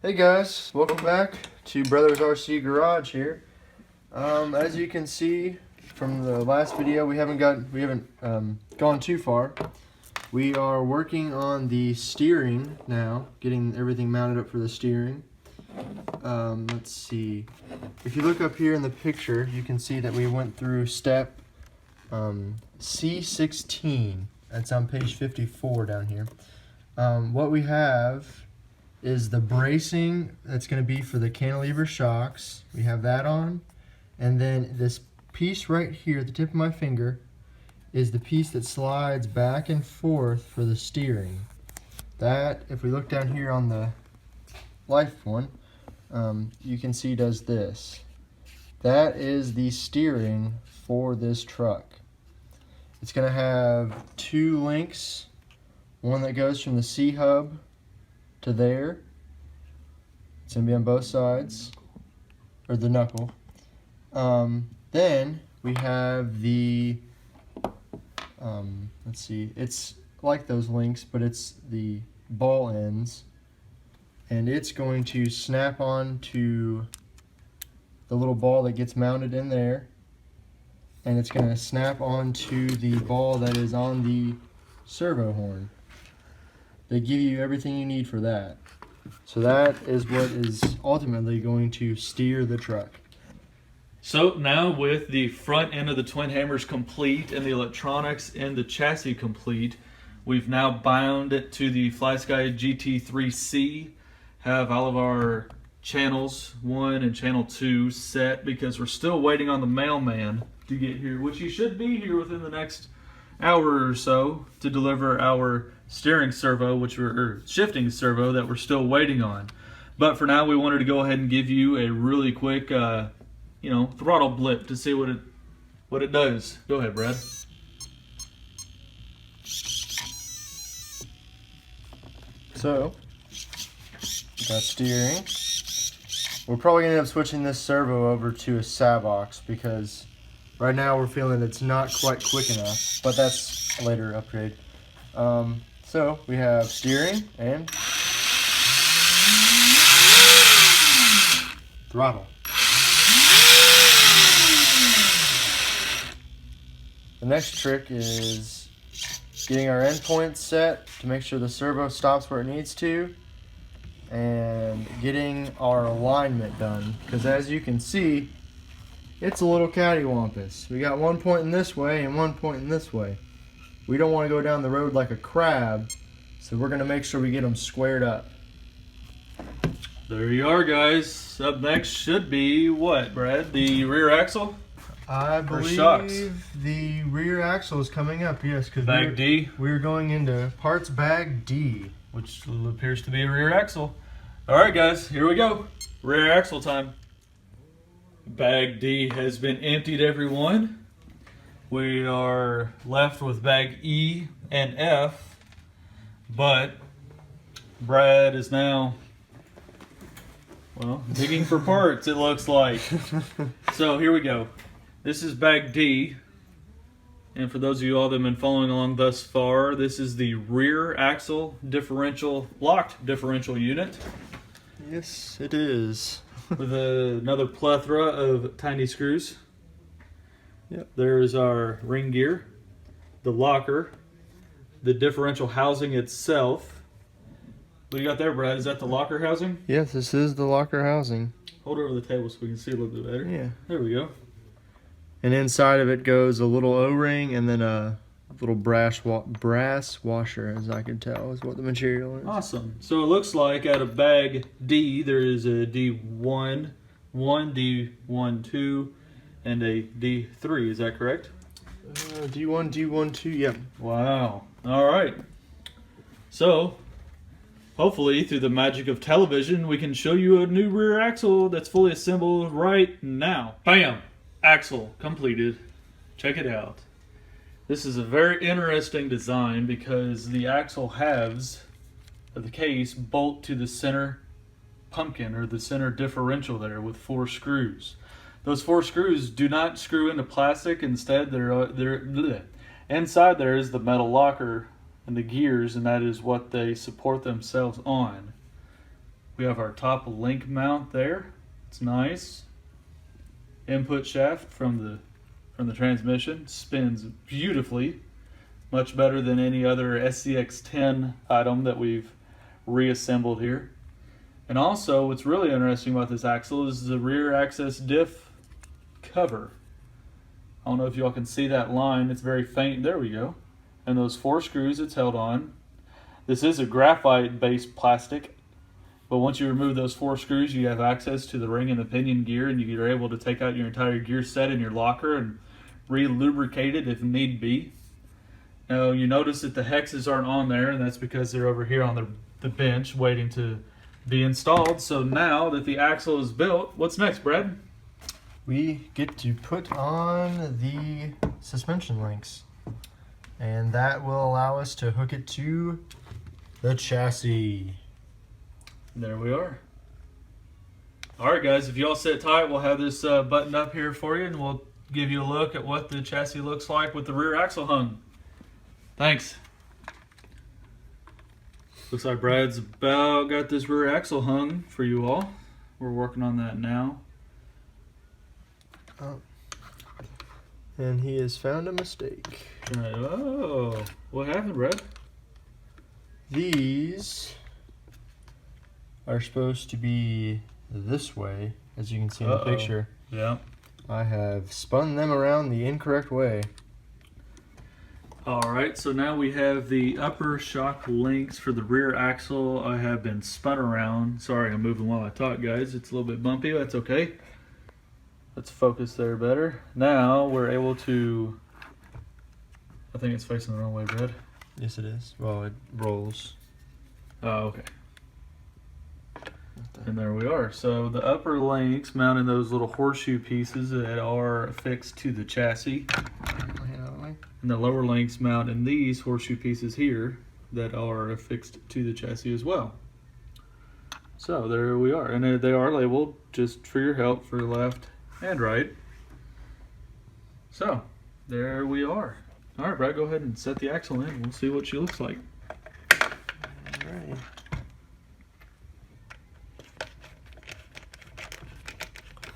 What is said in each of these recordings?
Hey guys, welcome back to BrothersRC Garage here. As you can see from the last video, we haven't gone too far. We are working on the steering now, getting everything mounted up for the steering. Let's see. If you look up here in the picture, you can see that we went through step C16. That's on page 54 down here. What we have is the bracing that's going to be for the cantilever shocks. We have that on, and then this piece right here at the tip of my finger is the piece that slides back and forth for the steering. That, if we look down here on the life one, you can see does this. That is the steering for this truck. It's going to have two links, one that goes from the C-hub to there. It's going to be on both sides, or the knuckle. Then we have the, let's see, it's like those links, but it's the ball ends, and it's going to snap on to the little ball that gets mounted in there, and it's going to snap onto the ball that is on the servo horn. They give you everything you need for that. So that is what is ultimately going to steer the truck. So now with the front end of the twin hammers complete and the electronics and the chassis complete, we've now bound it to the FlySky GT3C, have all of our channels 1 and channel 2 set because we're still waiting on the mailman to get here, which he should be here within the next hour or so to deliver our steering servo, or shifting servo that we're still waiting on. But for now, we wanted to go ahead and give you a really quick, throttle blip to see what it does. Go ahead, Brad. So, got steering. We're probably gonna end up switching this servo over to a Savox because right now we're feeling it's not quite quick enough, but that's a later upgrade. So we have steering and throttle. The next trick is getting our endpoints set to make sure the servo stops where it needs to, and getting our alignment done, because as you can see, it's a little cattywampus. We got one pointing this way and one pointing this way. We don't want to go down the road like a crab, so we're going to make sure we get them squared up. There you are, guys. Up next should be what, Brad? The rear axle? I believe shocks? the rear axle is coming up, yes. Because Bag D? We're going into parts bag D. Which appears to be a rear axle. Alright guys, here we go. Rear axle time. Bag D has been emptied, everyone. We are left with bag E and F, but Brad is now, well, digging for parts, it looks like. So here we go. This is bag D, and for those of you all that have been following along thus far, this is the rear axle differential, locked differential unit. Yes, it is. With another plethora of tiny screws. Yep. There's our ring gear, the locker, the differential housing itself. What do you got there, Brad? Is that the locker housing? Yes, this is the locker housing. Hold it over the table so we can see a little bit better. Yeah. There we go. And inside of it goes a little O-ring and then a little brass washer, as I can tell, is what the material is. Awesome. So it looks like out of bag D, there is a D1, D1, 2, and a D3. Is that correct? D1, D1, 2, yep. Wow. All right. So, hopefully, through the magic of television, we can show you a new rear axle that's fully assembled right now. Bam! Axle completed. Check it out. This is a very interesting design because the axle halves of the case bolt to the center pumpkin or the center differential there with 4 screws. Those 4 screws do not screw into plastic. Instead, they're inside there is the metal locker and the gears, and that is what they support themselves on. We have our top link mount there. It's nice. Input shaft from the transmission spins beautifully, much better than any other SCX10 item that we've reassembled here. And also, what's really interesting about this axle is the rear access diff cover. I don't know if y'all can see that line. It's very faint. There we go. And those 4 screws it's held on. This is a graphite-based plastic, but once you remove those 4 screws, you have access to the ring and the pinion gear, and you're able to take out your entire gear set in your locker and re-lubricate it if need be. Now, you notice that the hexes aren't on there, and that's because they're over here on the bench waiting to be installed. So now that the axle is built, what's next, Brad? We get to put on the suspension links, and that will allow us to hook it to the chassis. There we are. All right, guys, if y'all sit tight, we'll have this buttoned up here for you, and we'll give you a look at what the chassis looks like with the rear axle hung. Thanks. Looks like Brad's about got this rear axle hung for you all. We're working on that now. Oh. And he has found a mistake. Oh, what happened, Brad? These are supposed to be this way, as you can see in the picture. Yeah. I have spun them around the incorrect way. Alright, so now we have the upper shock links for the rear axle. I have been spun around. Sorry, I'm moving while I talk, guys. It's a little bit bumpy. That's okay. Let's focus there better. Now we're able to... I think it's facing the wrong way, Brad. Yes, it is. Well, it rolls. Oh, okay. And there we are. So the upper links mount in those little horseshoe pieces that are affixed to the chassis. And the lower links mount in these horseshoe pieces here that are affixed to the chassis as well. So there we are. And they are labeled just for your help for left and right. So there we are. All right, Brad, go ahead and set the axle in. We'll see what she looks like. All right.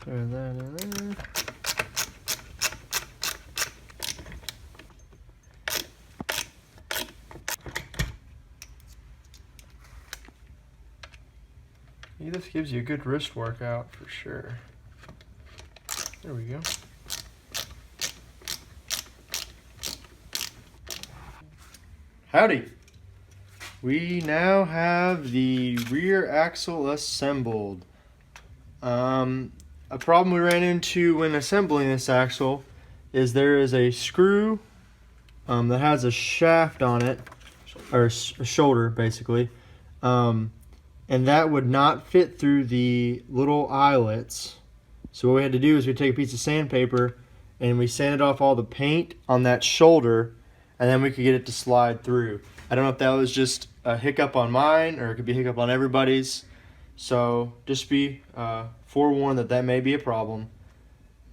Throw that in there. This gives you a good wrist workout for sure. There we go. Howdy! We now have the rear axle assembled. A problem we ran into when assembling this axle is there is a screw that has a shaft on it, or a shoulder basically, and that would not fit through the little eyelets. So what we had to do is we take a piece of sandpaper and we sanded off all the paint on that shoulder, and then we could get it to slide through. I don't know if that was just a hiccup on mine or it could be a hiccup on everybody's. So just be forewarned that that may be a problem.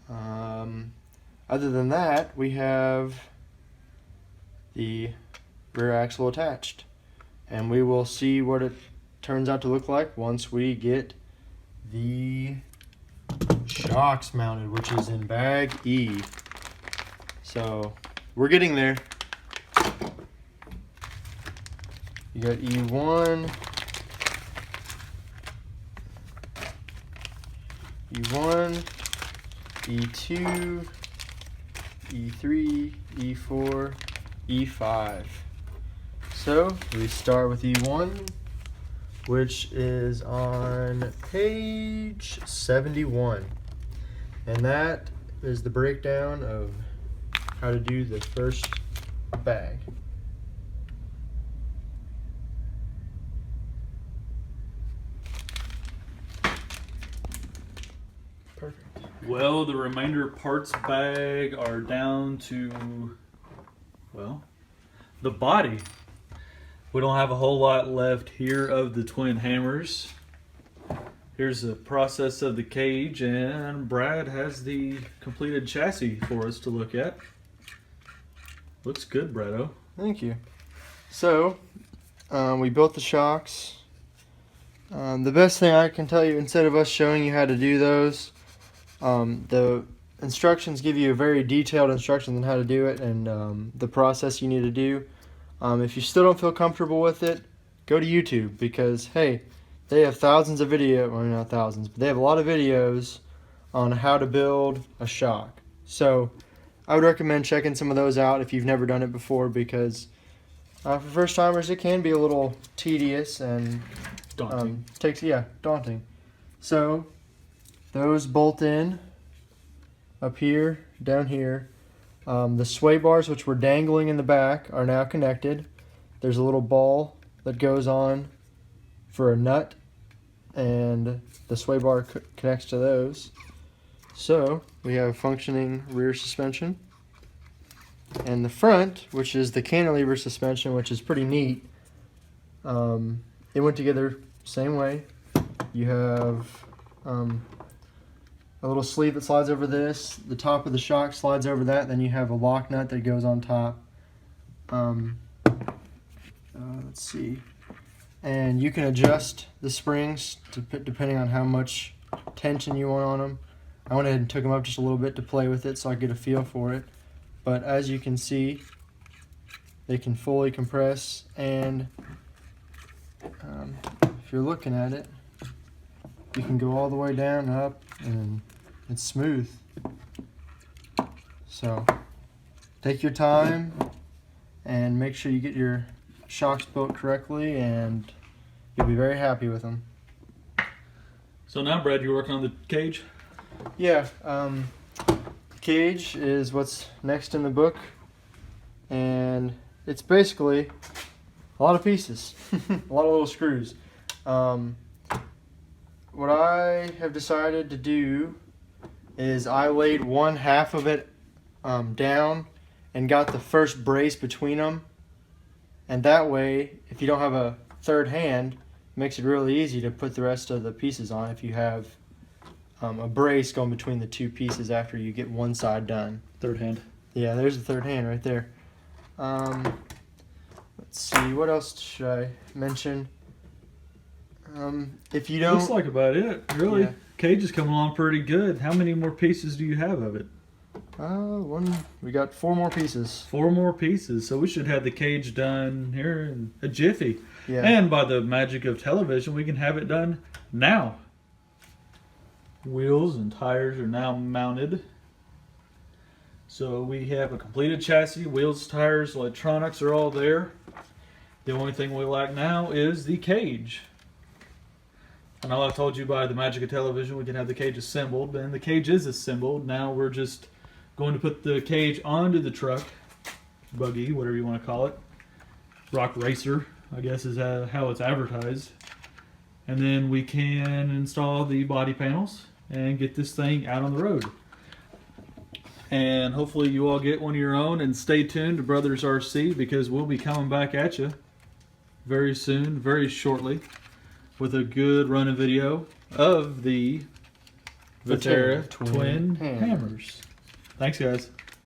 Other than that, we have the rear axle attached, and we will see what it turns out to look like once we get the shocks mounted, which is in bag E. So we're getting there. You got E1, E2, E3, E4, E5. So we start with E1, which is on page 71. And that is the breakdown of how to do the first bag. Perfect. Well, the remainder parts bag are down to, well, the body. We don't have a whole lot left here of the twin hammers. Here's the process of the cage, and Brad has the completed chassis for us to look at. Looks good, Brado. Thank you. So, we built the shocks. The best thing I can tell you, instead of us showing you how to do those, the instructions give you a very detailed instructions on how to do it and the process you need to do. If you still don't feel comfortable with it, go to YouTube, because hey, they have thousands of videos, well not thousands, but they have a lot of videos on how to build a shock. So I would recommend checking some of those out if you've never done it before, because for first timers it can be a little tedious and Daunting. daunting. So those bolt in up here, down here. The sway bars, which were dangling in the back, are now connected. There's a little ball that goes on for a nut, and the sway bar connects to those. So we have functioning rear suspension. And the front, which is the cantilever suspension, which is pretty neat. It went together same way. You have a little sleeve that slides over this. The top of the shock slides over that. Then you have a lock nut that goes on top. Let's see. And you can adjust the springs depending on how much tension you want on them. I went ahead and took them up just a little bit to play with it so I could get a feel for it. But as you can see, they can fully compress, and if you're looking at it, you can go all the way down and up, and it's smooth. So take your time and make sure you get your shocks built correctly, and you'll be very happy with them. So now, Brad, you're working on the cage? Yeah, cage is what's next in the book, and it's basically a lot of pieces, a lot of little screws. What I have decided to do is I laid one half of it down and got the first brace between them, and that way, if you don't have a third hand, it makes it really easy to put the rest of the pieces on if you have a brace going between the two pieces after you get one side done. Third hand. Yeah, there's the third hand right there. Let's see, what else should I mention? If you don't... Looks like about it, really. Yeah. Cage is coming along pretty good. How many more pieces do you have of it? We got 4 more pieces. 4 more pieces, so we should have the cage done here in a jiffy. Yeah. And by the magic of television, we can have it done now. Wheels and tires are now mounted. So we have a completed chassis, wheels, tires, electronics are all there. The only thing we lack now is the cage. I know I told you by the magic of television we can have the cage assembled, and the cage is assembled. Now we're just going to put the cage onto the truck, buggy, whatever you want to call it. Rock Racer, I guess is how it's advertised. And then we can install the body panels and get this thing out on the road. And hopefully you all get one of your own, and stay tuned to BrothersRC, because we'll be coming back at you very soon, very shortly, with a good running video of the Vaterra twin hammers. Thanks, guys.